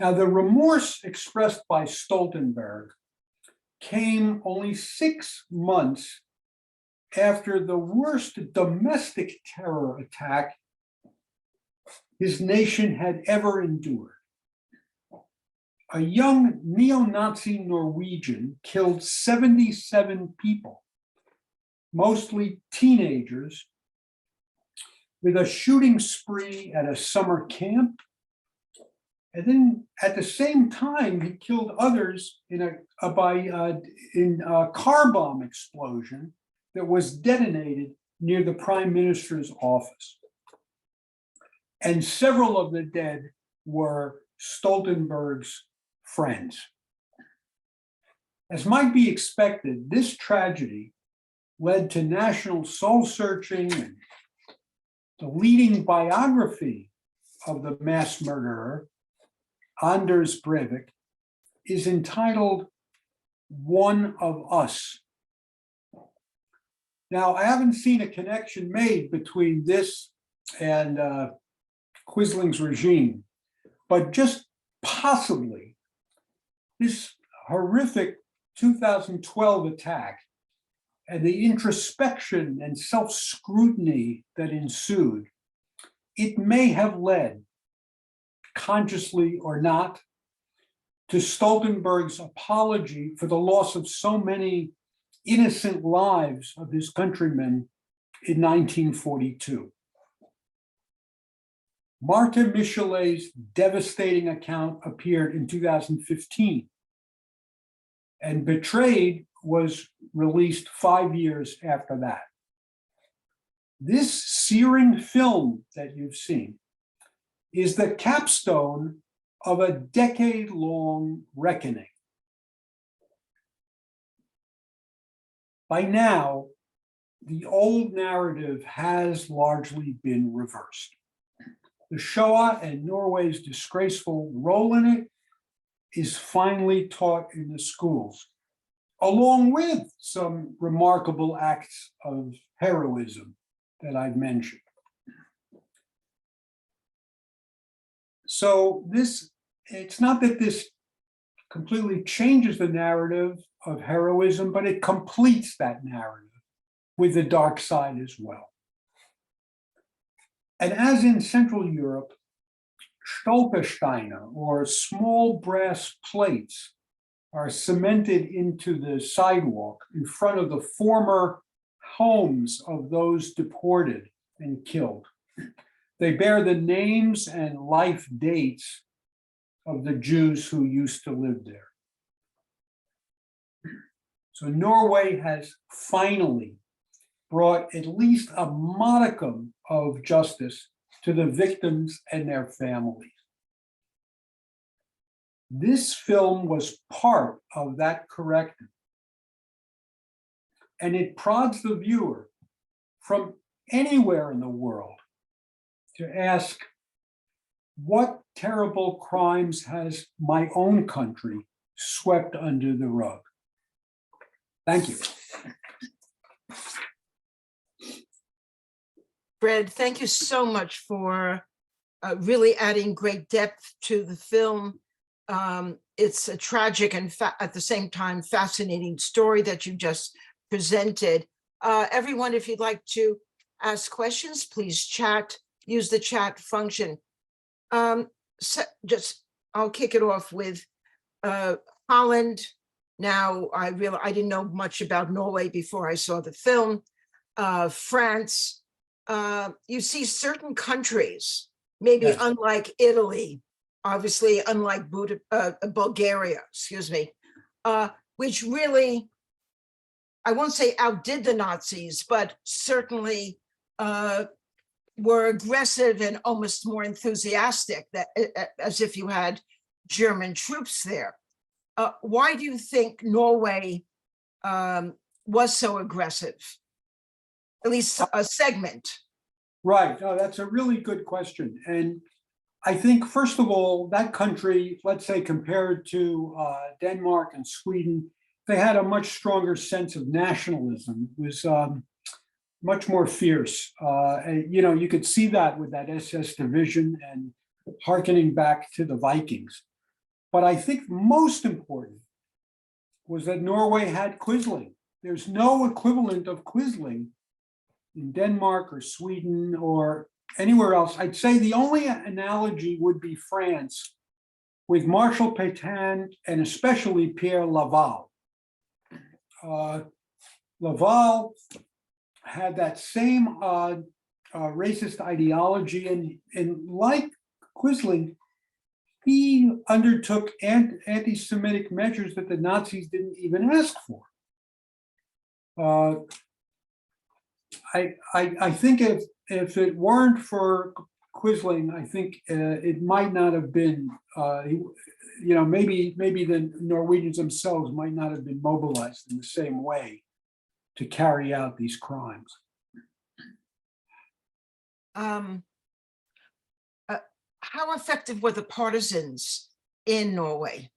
Now, the remorse expressed by Stoltenberg came only 6 months after the worst domestic terror attack his nation had ever endured. a young neo-Nazi Norwegian killed 77 people, mostly teenagers, with a shooting spree at a summer camp. And then at the same time, he killed others in a car bomb explosion that was detonated near the prime minister's office. And several of the dead were Stoltenberg's friends. As might be expected, this tragedy led to national soul searching, and the leading biography of the mass murderer, Anders Breivik, is entitled One of Us. Now, I haven't seen a connection made between this and Quisling's regime, but just possibly this horrific 2012 attack and the introspection and self-scrutiny that ensued, it may have led, consciously or not, to Stoltenberg's apology for the loss of so many innocent lives of his countrymen in 1942. Martha Michelet's devastating account appeared in 2015, and Betrayed was released 5 years after that. This searing film that you've seen is the capstone of a decade-long reckoning. By now, the old narrative has largely been reversed. The Shoah and Norway's disgraceful role in it is finally taught in the schools, along with some remarkable acts of heroism that I've mentioned. So it's not that this completely changes the narrative of heroism, but it completes that narrative with the dark side as well. And as in Central Europe, Stolpersteine, or small brass plates, are cemented into the sidewalk in front of the former homes of those deported and killed. They bear the names and life dates of the Jews who used to live there. So Norway has finally brought at least a modicum of justice to the victims and their families. This film was part of that corrective, and it prods the viewer from anywhere in the world to ask, what terrible crimes has my own country swept under the rug? Thank you. Fred, thank you so much for really adding great depth to the film. It's a tragic and at the same time fascinating story that you just presented. Everyone, if you'd like to ask questions, please use the chat function. I'll kick it off with Holland. Now, I didn't know much about Norway before I saw the film. France. You see certain countries, maybe Yes. unlike Italy, obviously unlike Bulgaria, excuse me, which really, I won't say outdid the Nazis, but certainly were aggressive and almost more enthusiastic, as if you had German troops there. Why do you think Norway was so aggressive? At least a segment. Right. Oh, that's a really good question. And I think, first of all, that country, let's say compared to Denmark and Sweden, they had a much stronger sense of nationalism. It was much more fierce. You could see that with that SS division and hearkening back to the Vikings. But I think most important was that Norway had Quisling. There's no equivalent of Quisling in Denmark or Sweden or anywhere else. I'd say the only analogy would be France, with Marshal Pétain and especially Pierre Laval. Laval had that same racist ideology, and like Quisling, he undertook anti-Semitic measures that the Nazis didn't even ask for. I think if it weren't for Quisling, I think it might not have been, maybe the Norwegians themselves might not have been mobilized in the same way to carry out these crimes. How effective were the partisans in Norway?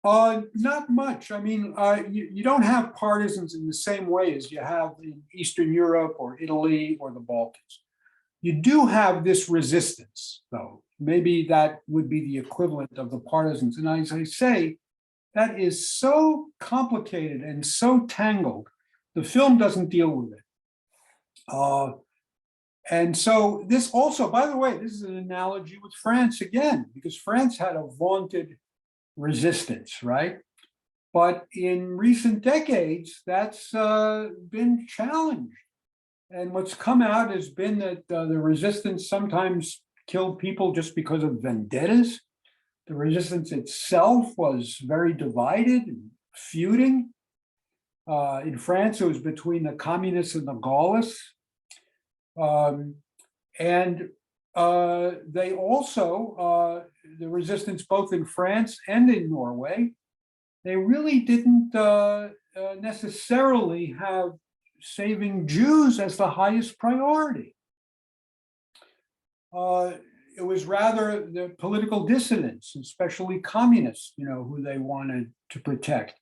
Not much. I mean, you don't have partisans in the same way as you have in Eastern Europe or Italy or the Balkans. You do have this resistance, though. Maybe that would be the equivalent of the partisans. And as I say, that is so complicated and so tangled. The film doesn't deal with it. And so this also, by the way, this is an analogy with France again, because France had a vaunted resistance, right? But in recent decades, that's been challenged. And what's come out has been that the resistance sometimes killed people just because of vendettas. The resistance itself was very divided and feuding. In France, it was between the communists and the Gaullists. They also, the resistance both in France and in Norway, they really didn't necessarily have saving Jews as the highest priority. It was rather the political dissidents, especially communists, who they wanted to protect.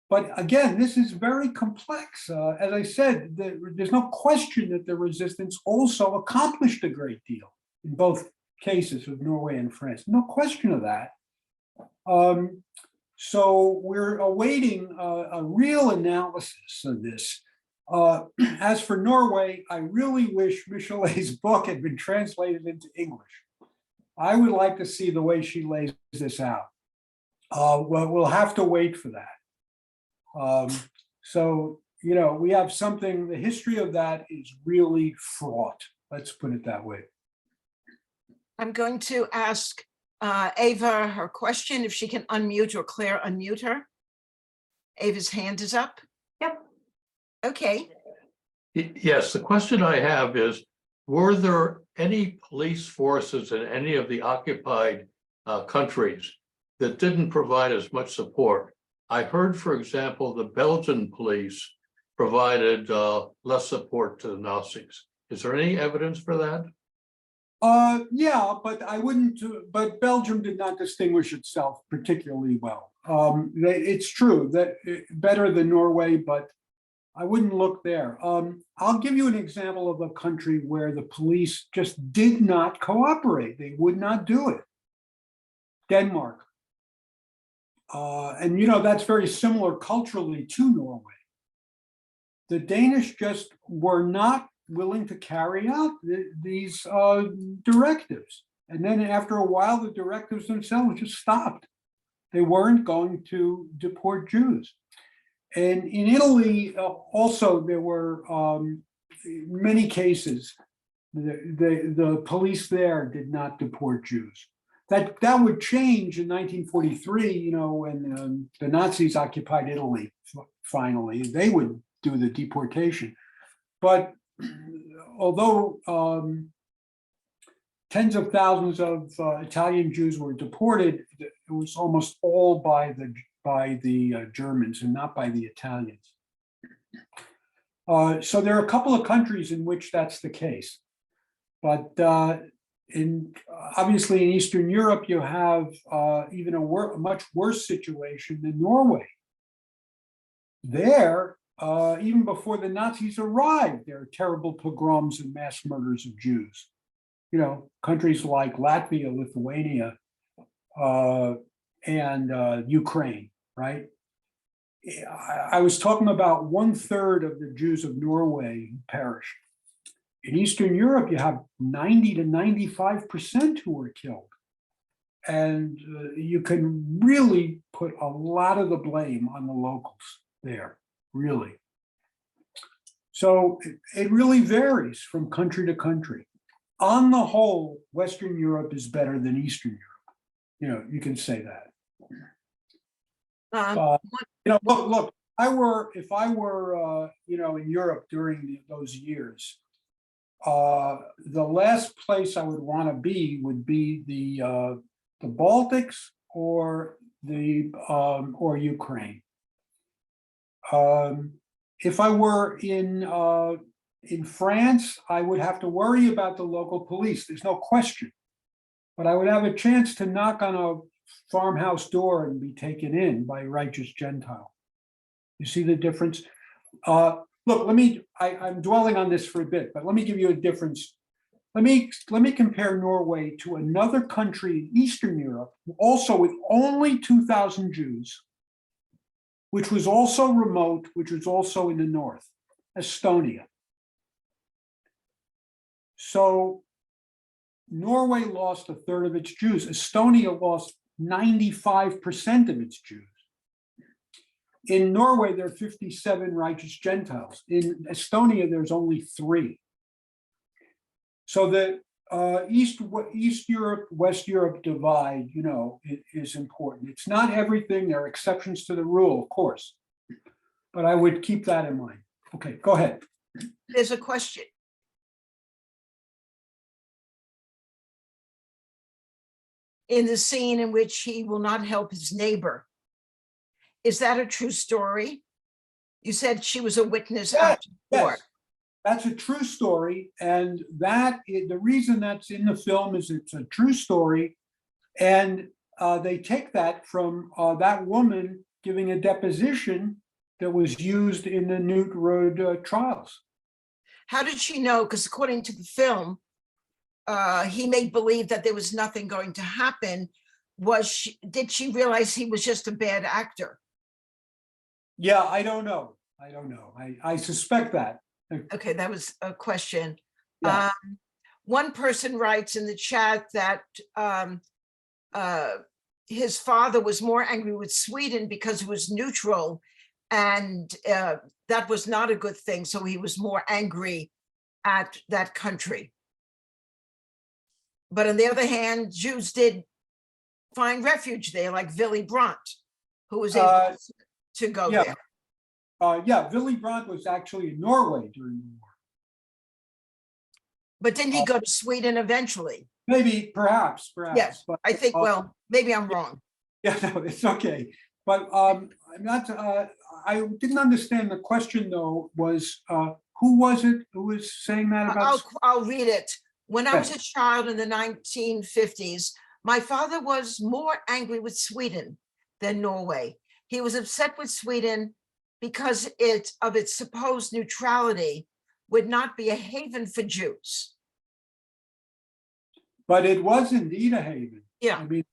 But again, this is very complex. As I said, there's no question that the resistance also accomplished a great deal in both cases of Norway and France. No question of that. So we're awaiting a real analysis of this. As for Norway, I really wish Michelet's book had been translated into English. I would like to see the way she lays this out. Well, we'll have to wait for that. So, we have something, the history of that is really fraught. Let's put it that way. I'm going to ask Ava her question, if she can unmute, or Claire unmute her. Ava's hand is up. Yep. Okay. Yes, the question I have is, were there any police forces in any of the occupied countries that didn't provide as much support? I heard, for example, the Belgian police provided less support to the Nazis. Is there any evidence for that? Yeah, but I wouldn't. But Belgium did not distinguish itself particularly well. It's true that better than Norway, but I wouldn't look there. I'll give you an example of a country where the police just did not cooperate. They would not do it. Denmark. And that's very similar culturally to Norway. The Danish just were not willing to carry out these directives. And then after a while, the directives themselves just stopped. They weren't going to deport Jews. And in Italy, also, there were many cases. The police there did not deport Jews. That would change in 1943, when the Nazis occupied Italy. Finally, they would do the deportation. But although tens of thousands of Italian Jews were deported, it was almost all by the Germans and not by the Italians. So there are a couple of countries in which that's the case, but obviously in Eastern Europe, you have even a much worse situation than Norway. There, even before the Nazis arrived, there are terrible pogroms and mass murders of Jews. Countries like Latvia, Lithuania, and Ukraine, right? I was talking about 1/3 of the Jews of Norway who perished. In Eastern Europe, you have 90 to 95% who were killed. and you can really put a lot of the blame on the locals there, really. So it really varies from country to country. On the whole, Western Europe is better than Eastern Europe. You know, you can say that. Look, if I were, in Europe during those years, the last place I would want to be would be the Baltics or Ukraine. If I were in France, I would have to worry about the local police. There's no question, but I would have a chance to knock on a farmhouse door and be taken in by a righteous Gentile. You see the difference? Look, I'm dwelling on this for a bit, but let me give you a difference. Let me compare Norway to another country in Eastern Europe, also with only 2,000 Jews, which was also remote, which was also in the north, Estonia. So Norway lost a third of its Jews. Estonia lost 95% of its Jews. In Norway, there are 57 righteous Gentiles. In Estonia, there's only 3. So the East Europe, West Europe divide, is important. It's not everything. There are exceptions to the rule, of course, but I would keep that in mind. Okay, go ahead. There's a question. In the scene in which he will not help his neighbor. Is that a true story? You said she was a witness after the war. Yes. That's a true story, and the reason that's in the film is it's a true story, and they take that from that woman giving a deposition that was used in the Newt Road trials. How did she know? Because according to the film, he made believe that there was nothing going to happen. Did she realize he was just a bad actor? Yeah, I don't know. I suspect that. Okay, that was a question. Yeah. One person writes in the chat that his father was more angry with Sweden because it was neutral, and that was not a good thing. So he was more angry at that country. But on the other hand, Jews did find refuge there, like Willy Brandt, who was able to go there. Willy Brandt was actually in Norway during the war. But didn't he go to Sweden eventually? Maybe, perhaps. Yes, but, I think, well, maybe I'm wrong. Yeah, no, it's okay. But I'm not, I didn't understand the question though, was who was it who was saying that about? I'll read it. When I was Yes. a child in the 1950s, my father was more angry with Sweden than Norway. He was upset with Sweden because of its supposed neutrality would not be a haven for Jews. But it was indeed a haven. Yeah. I mean,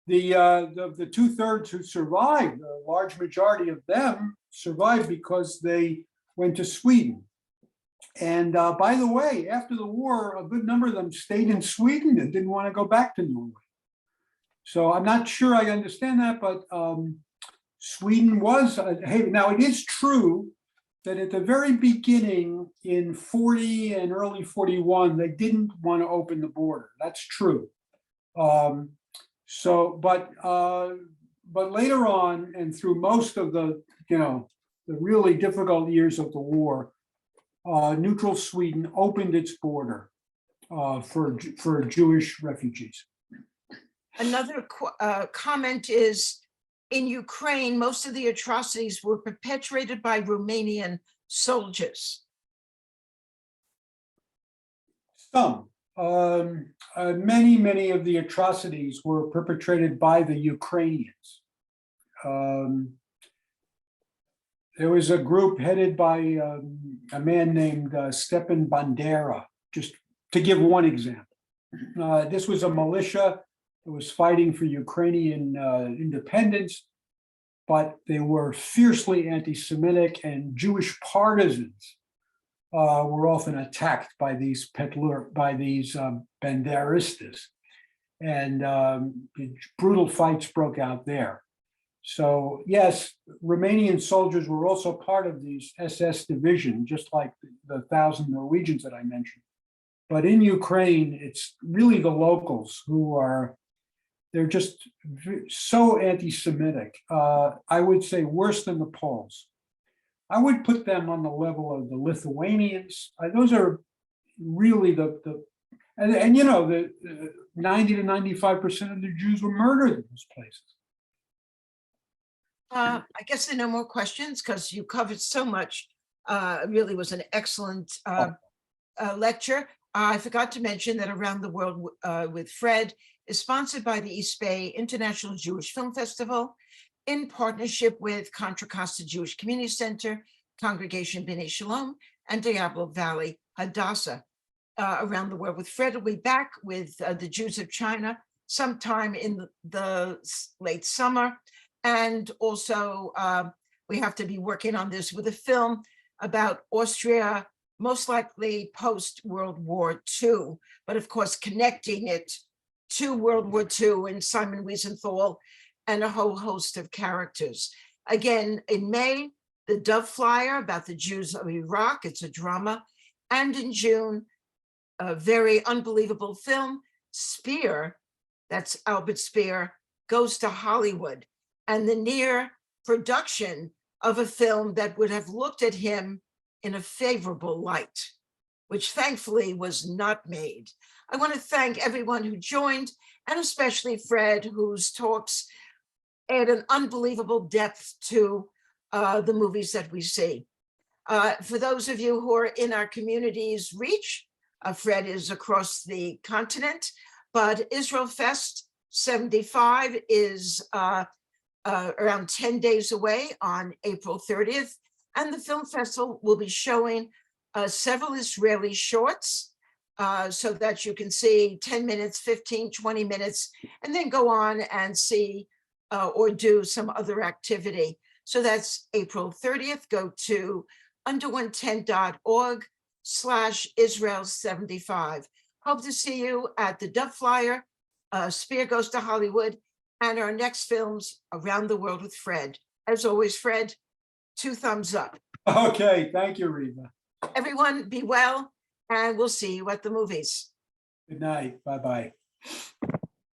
the 2/3 who survived, a large majority of them survived because they went to Sweden. And by the way, after the war, a good number of them stayed in Sweden and didn't want to go back to Norway. So I'm not sure I understand that, but Sweden was a haven. Now, it is true that at the very beginning in 40 and early 41, they didn't want to open the border. That's true. But later on, and through most of the really difficult years of the war, neutral Sweden opened its border for Jewish refugees. Another comment is, in Ukraine, most of the atrocities were perpetrated by Romanian soldiers. Some. Many of the atrocities were perpetrated by the Ukrainians. There was a group headed by a man named Stepan Bandera, just to give one example. This was a militia that was fighting for Ukrainian independence, but they were fiercely anti-Semitic, and Jewish partisans were often attacked by these Banderistas. and brutal fights broke out there. So yes, Romanian soldiers were also part of these SS division, just like the 1,000 Norwegians that I mentioned. But in Ukraine, it's really the locals who they're just so anti-Semitic. I would say worse than the Poles. I would put them on the level of the Lithuanians. Those are really and you know, the 90 to 95% of the Jews were murdered in those places. I guess there are no more questions because you covered so much. It really was an excellent lecture. I forgot to mention that Around the World with Fred is sponsored by the East Bay International Jewish Film Festival in partnership with Contra Costa Jewish Community Center, Congregation B'nai Shalom, and Diablo Valley Hadassah. Around the World with Fred will be back with the Jews of China sometime in the late summer. And also, we have to be working on this with a film about Austria, most likely post-World War II, but of course, connecting it to World War II and Simon Wiesenthal and a whole host of characters. Again, in May, the Dove Flyer about the Jews of Iraq, it's a drama. And in June, a very unbelievable film, Spear, that's Albert Speer, Goes to Hollywood, and the near production of a film that would have looked at him in a favorable light, which thankfully was not made. I want to thank everyone who joined, and especially Fred, whose talks add an unbelievable depth to the movies that we see. For those of you who are in our community's reach, Fred is across the continent, but Israel Fest 75 is around 10 days away on April 30th. And the film festival will be showing several Israeli shorts so that you can see 10 minutes, 15, 20 minutes, and then go on and see or do some other activity. So that's April 30th. Go to under110.org/Israel75. Hope to see you at the Dove Flyer, Spear Goes to Hollywood, and our next films, Around the World with Fred. As always, Fred, 2 thumbs up. Okay, thank you, Reva. Everyone be well, and we'll see you at the movies. Good night. Bye-bye.